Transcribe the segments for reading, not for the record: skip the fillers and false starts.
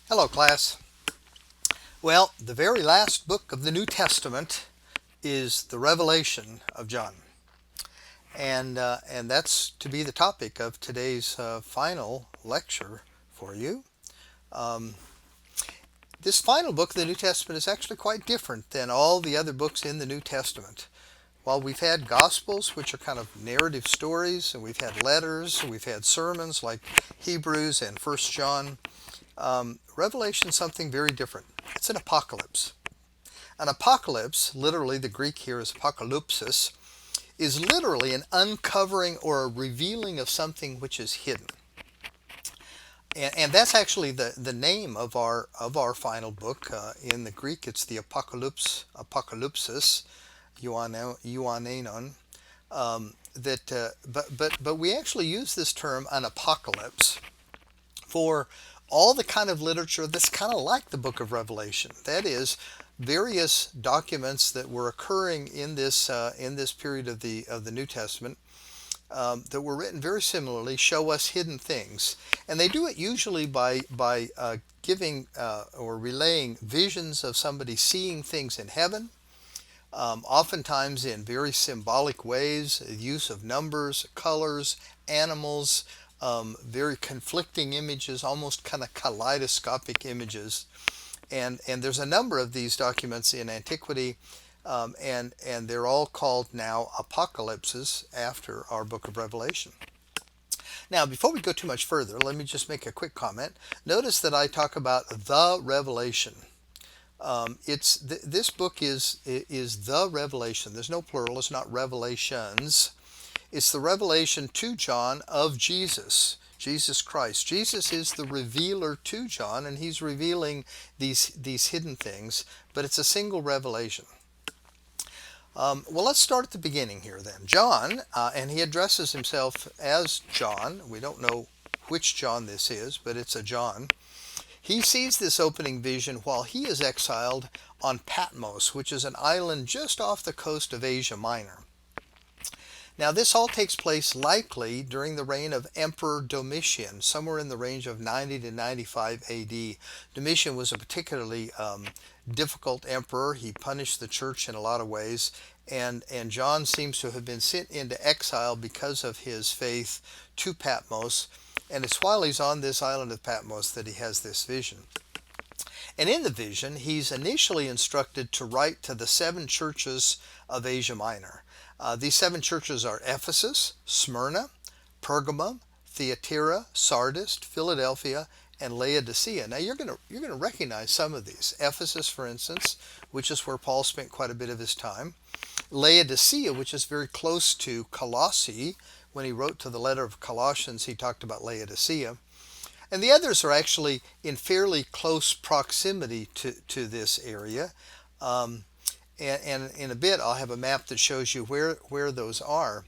Hello, class. Well, the very last book of the New Testament is the Revelation of John, and that's to be the topic of today's final lecture for you. Um, this final book of the New Testament is actually quite different than all the other books in the New Testament. While we've had Gospels, which are kind of narrative stories, and we've had letters, and we've had sermons like Hebrews and First John, Revelation is something very different. It's an apocalypse. An apocalypse, literally the Greek here is apokalypsis, is literally an uncovering or a revealing of something which is hidden. And that's actually the name of our final book. In the Greek, it's the apocalypsis, euanenon. But we actually use this term, an apocalypse, for all the kind of literature that's kind of like the book of Revelation. That is, various documents that were occurring in this period of the New Testament that were written very similarly show us hidden things, and they do it usually by giving or relaying visions of somebody seeing things in heaven. Oftentimes in very symbolic ways, use of numbers, colors, animals, very conflicting images, almost kind of kaleidoscopic images. And there's a number of these documents in antiquity, and they're all called now apocalypses after our book of Revelation. Now, before we go too much further, let me just make a quick comment. Notice that I talk about the Revelation. This book is the Revelation. There's no plural. It's not revelations. It's the revelation to John of Jesus Christ. Jesus is the revealer to John, and he's revealing these hidden things, but it's a single revelation. Well, let's start at the beginning here then. John, and he addresses himself as John. We don't know which John this is, but it's a John. He sees this opening vision while he is exiled on Patmos, which is an island just off the coast of Asia Minor. Now, this all takes place likely during the reign of Emperor Domitian, somewhere in the range of 90 to 95 AD. Domitian was a particularly difficult emperor. He punished the church in a lot of ways, and John seems to have been sent into exile because of his faith to Patmos. And it's while he's on this island of Patmos that he has this vision. And in the vision, he's initially instructed to write to the seven churches of Asia Minor. These seven churches are Ephesus, Smyrna, Pergamum, Thyatira, Sardis, Philadelphia, and Laodicea. Now you're going to recognize some of these. Ephesus, for instance, which is where Paul spent quite a bit of his time. Laodicea, which is very close to Colossae. When he wrote to the letter of Colossians, he talked about Laodicea. And the others are actually in fairly close proximity to this area. And in a bit, I'll have a map that shows you where those are.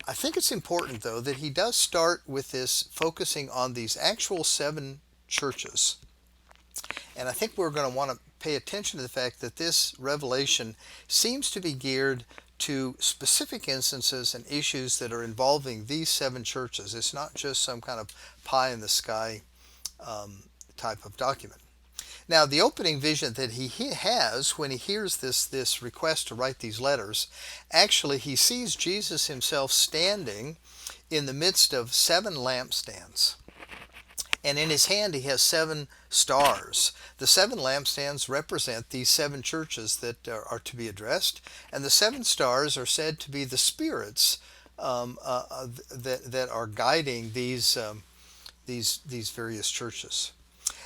I think it's important, though, that he does start with this focusing on these actual seven churches. And I think we're going to want to pay attention to the fact that this revelation seems to be geared to specific instances and issues that are involving these seven churches. It's not just some kind of pie in the sky type of document. Now, the opening vision that he has when he hears this request to write these letters, actually he sees Jesus himself standing in the midst of seven lampstands. And in his hand he has seven stars. The seven lampstands represent these seven churches that are to be addressed, and the seven stars are said to be the spirits that are guiding these various churches.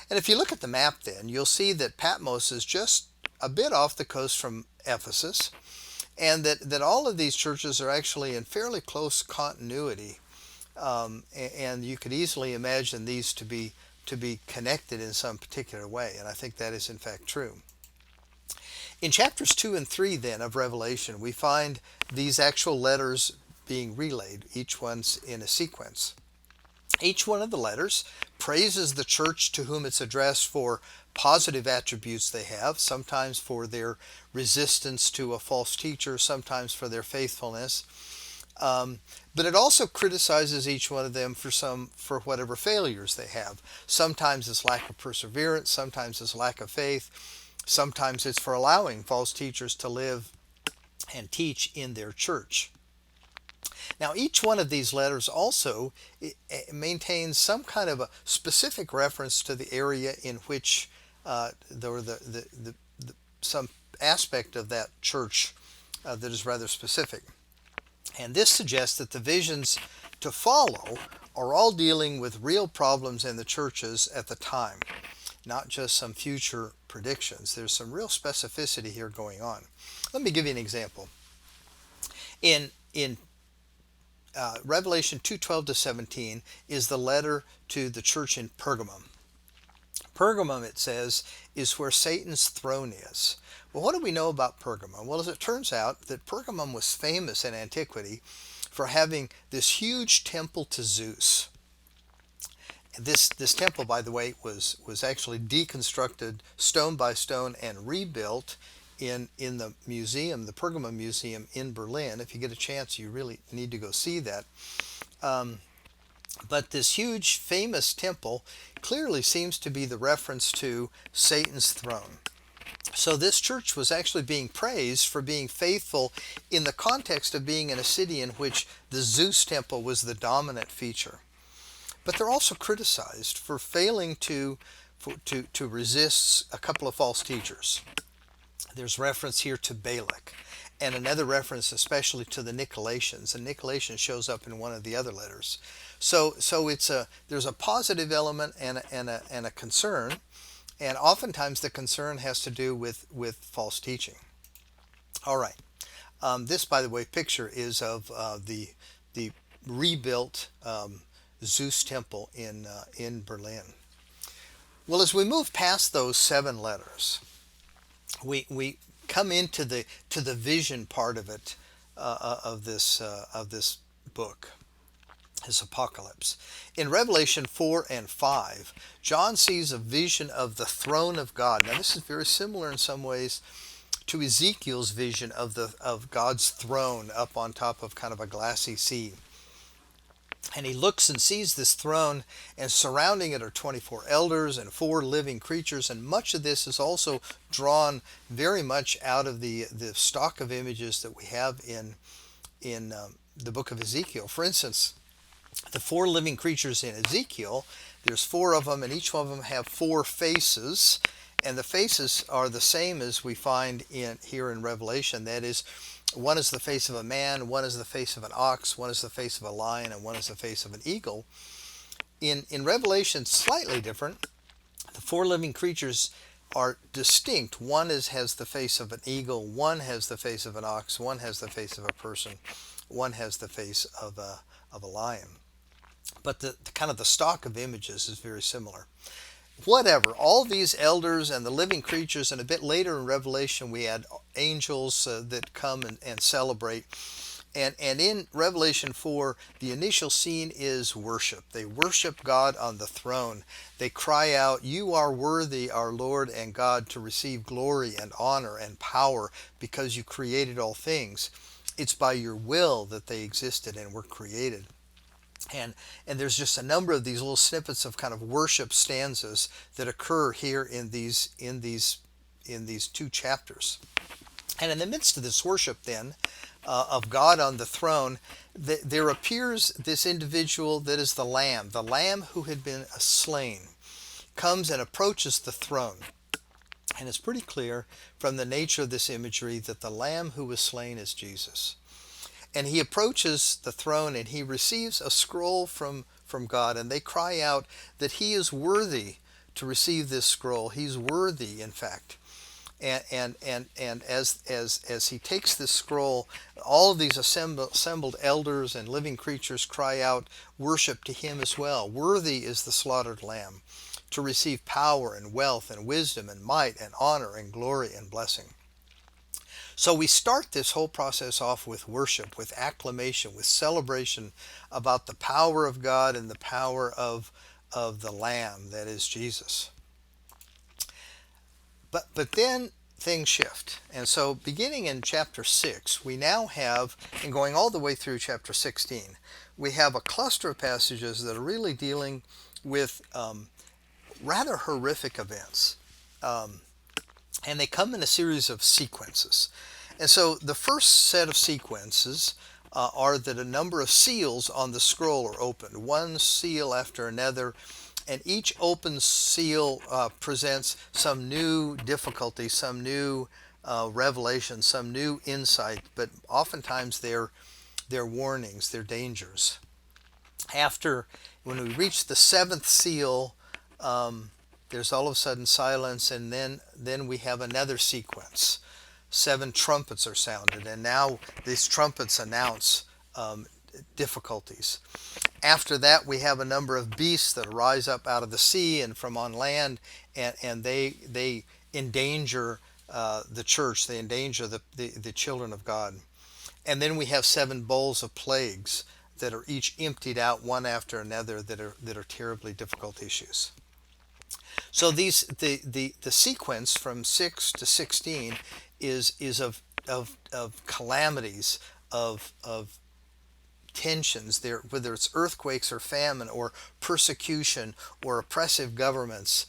And if you look at the map then, you'll see that Patmos is just a bit off the coast from Ephesus, and that all of these churches are actually in fairly close continuity. And you could easily imagine these to be connected in some particular way, and I think that is in fact true. In chapters 2 and 3 then of Revelation, we find these actual letters being relayed, each one's in a sequence. Each one of the letters praises the church to whom it's addressed for positive attributes they have, sometimes for their resistance to a false teacher, sometimes for their faithfulness. But it also criticizes each one of them for whatever failures they have. Sometimes it's lack of perseverance, sometimes it's lack of faith, sometimes it's for allowing false teachers to live and teach in their church. Now, each one of these letters also maintains some kind of a specific reference to the area in which some aspect of that church that is rather specific. And this suggests that the visions to follow are all dealing with real problems in the churches at the time, not just some future predictions. There's some real specificity here going on. Let me give you an example. In Revelation 2:12 to 17 is the letter to the church in Pergamum. Pergamum, it says, is where Satan's throne is. Well, what do we know about Pergamum? Well, as it turns out, that Pergamum was famous in antiquity for having this huge temple to Zeus. This temple, by the way, was actually deconstructed stone by stone and rebuilt in the museum, the Pergamum Museum in Berlin. If you get a chance, you really need to go see that. But this huge famous temple clearly seems to be the reference to Satan's throne. So this church was actually being praised for being faithful in the context of being in a city in which the Zeus temple was the dominant feature. But they're also criticized for failing to resist a couple of false teachers. There's reference here to Balak, and another reference especially to the Nicolaitans, and Nicolaitans shows up in one of the other letters. So there's a positive element and a concern, and oftentimes the concern has to do with false teaching. All right, this, by the way, picture is of the rebuilt Zeus temple in Berlin. Well, as we move past those 7 letters, we come into the vision part of it, of this book, this apocalypse. In Revelation 4 and 5, John sees a vision of the throne of God. Now, this is very similar in some ways to Ezekiel's vision of God's throne up on top of kind of a glassy sea. And he looks and sees this throne, and surrounding it are 24 elders and 4 living creatures. And much of this is also drawn very much out of the stock of images that we have in the book of Ezekiel. For instance, the 4 living creatures in Ezekiel, there's 4 of them, and each one of them have 4 faces. And the faces are the same as we find here in Revelation. That is, one is the face of a man, one is the face of an ox, one is the face of a lion, and one is the face of an eagle. In Revelation, slightly different. The 4 living creatures are distinct. One has the face of an eagle, one has the face of an ox, one has the face of a person, one has the face of a lion. But the kind of the stock of images is very similar. Whatever, all these elders and the living creatures, and a bit later in Revelation we had angels that come and celebrate. And in Revelation 4, the initial scene is worship. They worship God on the throne. They cry out, "You are worthy, our Lord and God, to receive glory and honor and power because you created all things." It's by your will that they existed and were created. And there's just a number of these little snippets of kind of worship stanzas that occur here in these 2 chapters. And in the midst of this worship then of God on the throne, there appears this individual that is the Lamb who had been slain, comes and approaches the throne. And it's pretty clear from the nature of this imagery that the Lamb who was slain is Jesus. And he approaches the throne and he receives a scroll from God, and they cry out that he is worthy to receive this scroll. He's worthy, in fact. And as he takes this scroll, all of these assembled elders and living creatures cry out worship to him as well. Worthy is the slaughtered lamb to receive power and wealth and wisdom and might and honor and glory and blessing. So we start this whole process off with worship, with acclamation, with celebration about the power of God and the power of the Lamb, that is Jesus. But then things shift. And so, beginning in chapter 6, we now have, and going all the way through chapter 16, we have a cluster of passages that are really dealing with rather horrific events. Um, and they come in a series of sequences. And so, the first set of sequences are that a number of seals on the scroll are opened, one seal after another, and each open seal presents some new difficulty, some new revelation, some new insight, but oftentimes they're warnings, they're dangers. After, when we reach the seventh seal, there's all of a sudden silence, and then we have another sequence. Seven trumpets are sounded, and now these trumpets announce difficulties. After that, we have a number of beasts that rise up out of the sea and from on land, and they endanger the church. They endanger the children of God. And then we have seven bowls of plagues that are each emptied out one after another, that are terribly difficult issues. So the sequence from 6 to 16 is of calamities, of tensions there, whether it's earthquakes or famine or persecution or oppressive governments.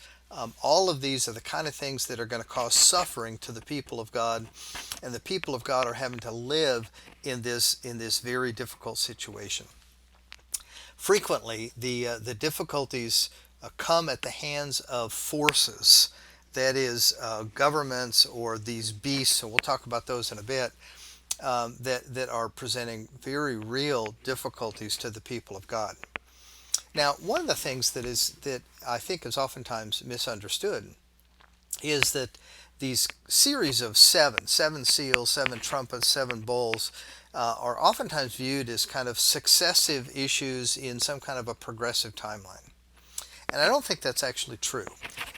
All of these are the kind of things that are going to cause suffering to the people of God, and the people of God are having to live in this very difficult situation. Frequently, the difficulties come at the hands of forces, that is, governments or these beasts, and we'll talk about those in a bit, that are presenting very real difficulties to the people of God. Now, one of the things that I think is oftentimes misunderstood is that these series of seven seals, seven trumpets, seven bowls, are oftentimes viewed as kind of successive issues in some kind of a progressive timeline. And I don't think that's actually true.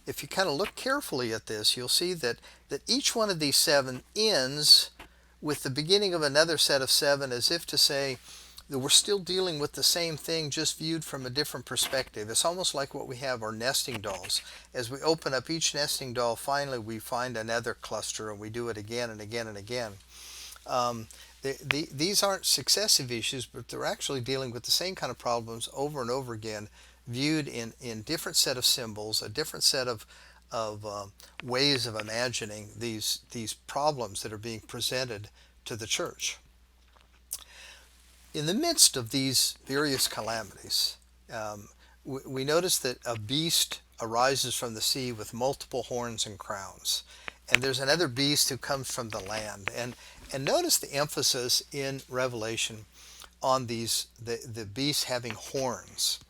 If you kind of look carefully at this, you'll see that each one of these seven ends with the beginning of another set of seven, as if to say that we're still dealing with the same thing, just viewed from a different perspective. It's almost like what we have are nesting dolls. As we open up each nesting doll, finally we find another cluster, and we do it again and again and again. These aren't successive issues, but they're actually dealing with the same kind of problems over and over again, viewed in different set of symbols, a different set of ways of imagining these problems that are being presented to the church. In the midst of these various calamities, we notice that a beast arises from the sea with multiple horns and crowns, and there's another beast who comes from the land. And notice the emphasis in Revelation on the beasts having horns.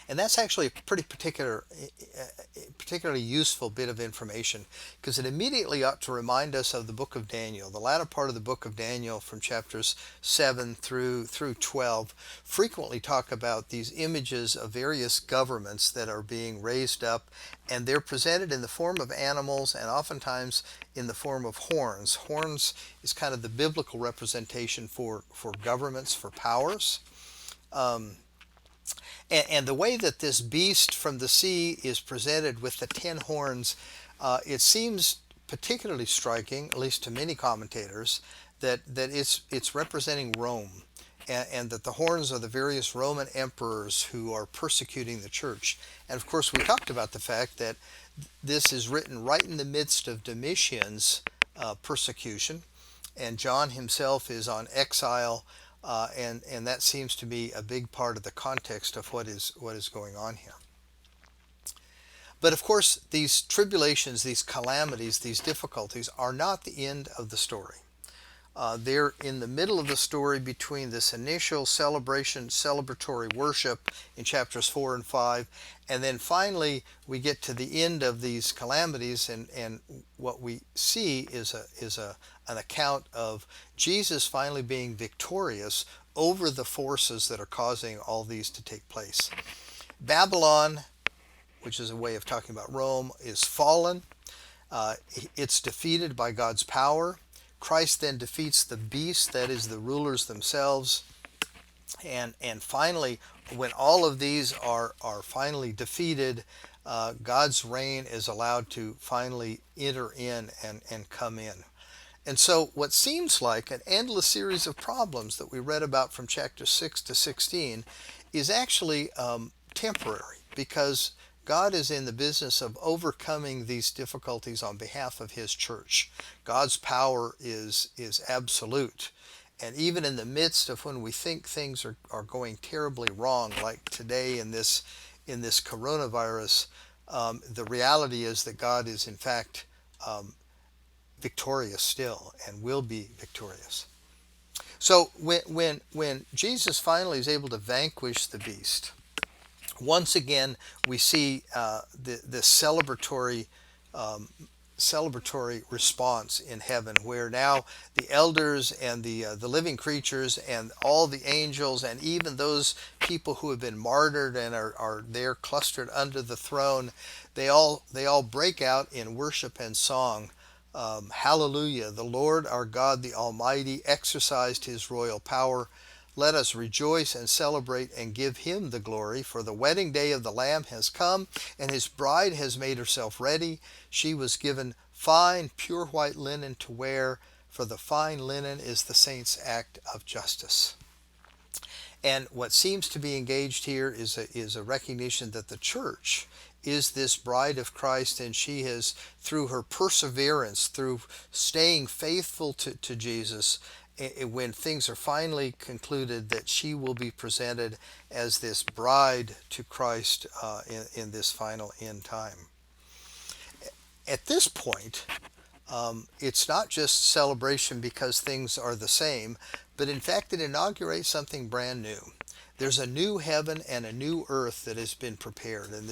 And that's actually a particularly useful bit of information, because it immediately ought to remind us of the book of Daniel. The latter part of the book of Daniel, from chapters 7 through 12, frequently talk about these images of various governments that are being raised up, and they're presented in the form of animals and oftentimes in the form of horns. Horns is kind of the biblical representation for governments, for powers. And the way that this beast from the sea is presented with the 10 horns, it seems particularly striking, at least to many commentators, that it's representing Rome, and that the horns are the various Roman emperors who are persecuting the church. And of course, we talked about the fact that this is written right in the midst of Domitian's persecution, and John himself is on exile. And that seems to be a big part of the context of what is going on here. But of course, these tribulations, these calamities, these difficulties are not the end of the story. They're in the middle of the story between this initial celebratory worship in chapters 4 and 5, and then finally we get to the end of these calamities, and what we see is an account of Jesus finally being victorious over the forces that are causing all these to take place. Babylon, which is a way of talking about Rome, is fallen. It's defeated by God's power. Christ then defeats the beast, that is, the rulers themselves. And finally, when all of these are finally defeated, God's reign is allowed to finally enter in and come in. And so, what seems like an endless series of problems that we read about from chapter 6 to 16 is actually temporary, because God is in the business of overcoming these difficulties on behalf of His church. God's power is absolute. And even in the midst of when we think things are going terribly wrong, like today in this coronavirus, the reality is that God is in fact victorious still and will be victorious. So when Jesus finally is able to vanquish the beast, once again we see the um, celebratory response in heaven, where now the elders and the living creatures and all the angels and even those people who have been martyred and are there clustered under the throne, they all break out in worship and song. Hallelujah, the Lord our God the Almighty exercised his royal power. Let us rejoice and celebrate and give him the glory, for the wedding day of the Lamb has come, and his bride has made herself ready. She was given fine, pure white linen to wear, for the fine linen is the saint's act of justice. And what seems to be engaged here is a recognition that the church is this bride of Christ, and she has, through her perseverance, through staying faithful to Jesus, when things are finally concluded, that she will be presented as this bride to Christ in this final end time. At this point, it's not just celebration because things are the same, but in fact it inaugurates something brand new. There's a new heaven and a new earth that has been prepared, and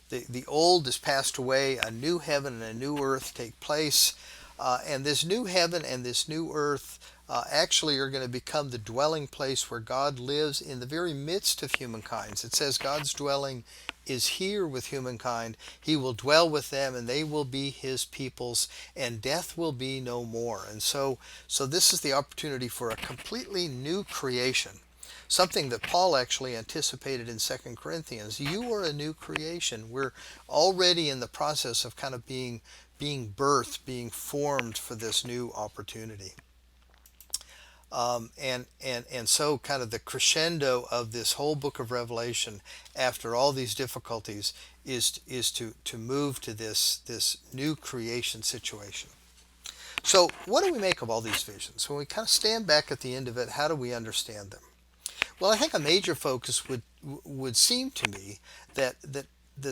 the old has passed away. A new heaven and a new earth take place, and this new heaven and this new earth actually are going to become the dwelling place where God lives in the very midst of humankind. It says God's dwelling is here with humankind. He will dwell with them, and they will be his peoples, and death will be no more. And so this is the opportunity for a completely new creation, something that Paul actually anticipated in 2 Corinthians. You are a new creation. We're already in the process of kind of being birthed, being formed for this new opportunity. And so kind of the crescendo of this whole book of Revelation, after all these difficulties, is to move to this new creation situation. So what do we make of all these visions? When we kind of stand back at the end of it, how do we understand them? Well, I think a major focus would seem to me that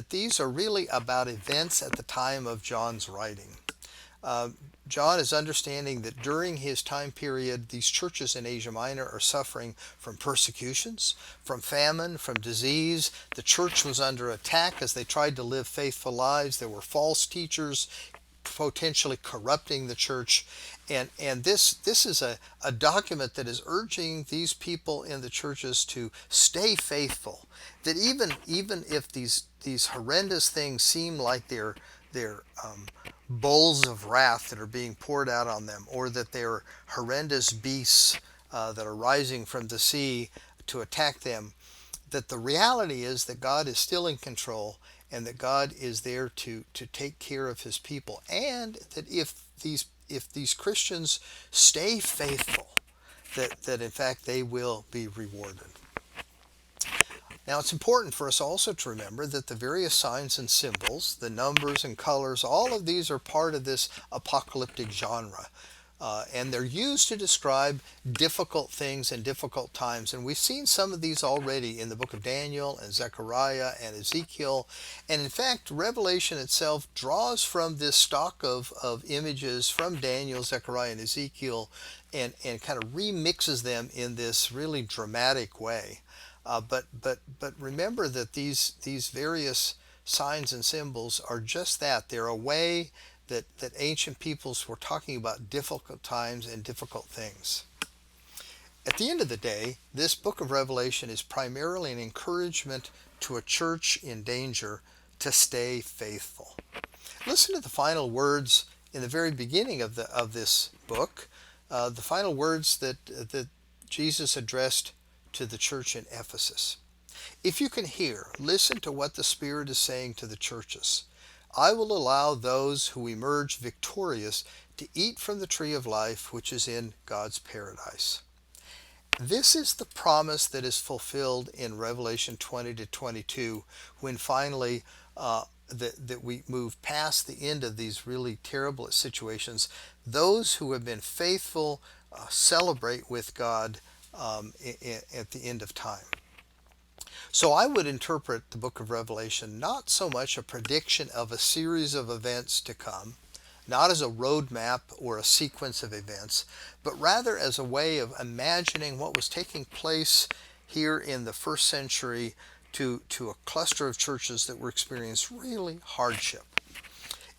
these are really about events at the time of John's writing. John is understanding that during his time period, these churches in Asia Minor are suffering from persecutions, from famine, from disease. The church was under attack as they tried to live faithful lives. There were false teachers potentially corrupting the church. And this is a document that is urging these people in the churches to stay faithful. That even if these horrendous things seem like they're bowls of wrath that are being poured out on them, or that they're horrendous beasts that are rising from the sea to attack them, that the reality is that God is still in control, and that God is there to take care of his people, and that if these Christians stay faithful, that in fact they will be rewarded. Now, it's important for us also to remember that the various signs and symbols, the numbers and colors, all of these are part of this apocalyptic genre. And they're used to describe difficult things and difficult times. And we've seen some of these already in the book of Daniel and Zechariah and Ezekiel. And in fact, Revelation itself draws from this stock of images from Daniel, Zechariah, and Ezekiel, and kind of remixes them in this really dramatic way. But remember that these various signs and symbols are just that. They're a way that ancient peoples were talking about difficult times and difficult things. At the end of the day, this book of Revelation is primarily an encouragement to a church in danger to stay faithful. Listen to the final words in the very beginning of this book, the final words that Jesus addressed to the church in Ephesus. If you can hear, listen to what the Spirit is saying to the churches. I will allow those who emerge victorious to eat from the tree of life which is in God's paradise. This is the promise that is fulfilled in Revelation 20 to 22 when finally that we move past the end of these really terrible situations. Those who have been faithful celebrate with God at the end of time. So I would interpret the book of Revelation not so much a prediction of a series of events to come, not as a roadmap or a sequence of events, but rather as a way of imagining what was taking place here in the first century to a cluster of churches that were experiencing really hardship.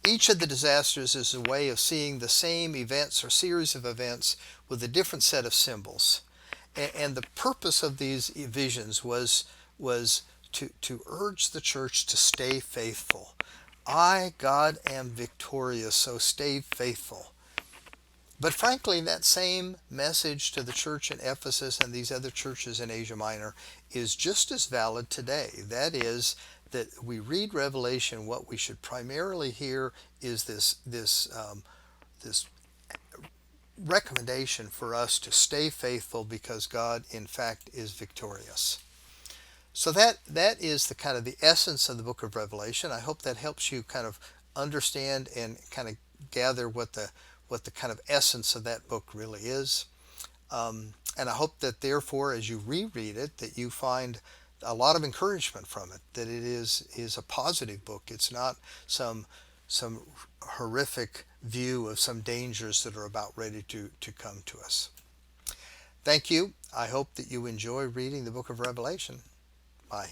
Each of the disasters is a way of seeing the same events or series of events with a different set of symbols. And the purpose of these visions was to urge the church to stay faithful. I, God, am victorious, so stay faithful. But frankly, that same message to the church in Ephesus and these other churches in Asia Minor is just as valid today. That is, that we read Revelation, what we should primarily hear is this recommendation for us to stay faithful because God, in fact, is victorious. So that is the kind of the essence of the book of Revelation. I hope that helps you kind of understand and kind of gather what the kind of essence of that book really is. And I hope that therefore, as you reread it, that you find a lot of encouragement from it. That it is a positive book. It's not some horrific view of some dangers that are about ready to come to us. Thank you. I hope that you enjoy reading the book of Revelation. Bye.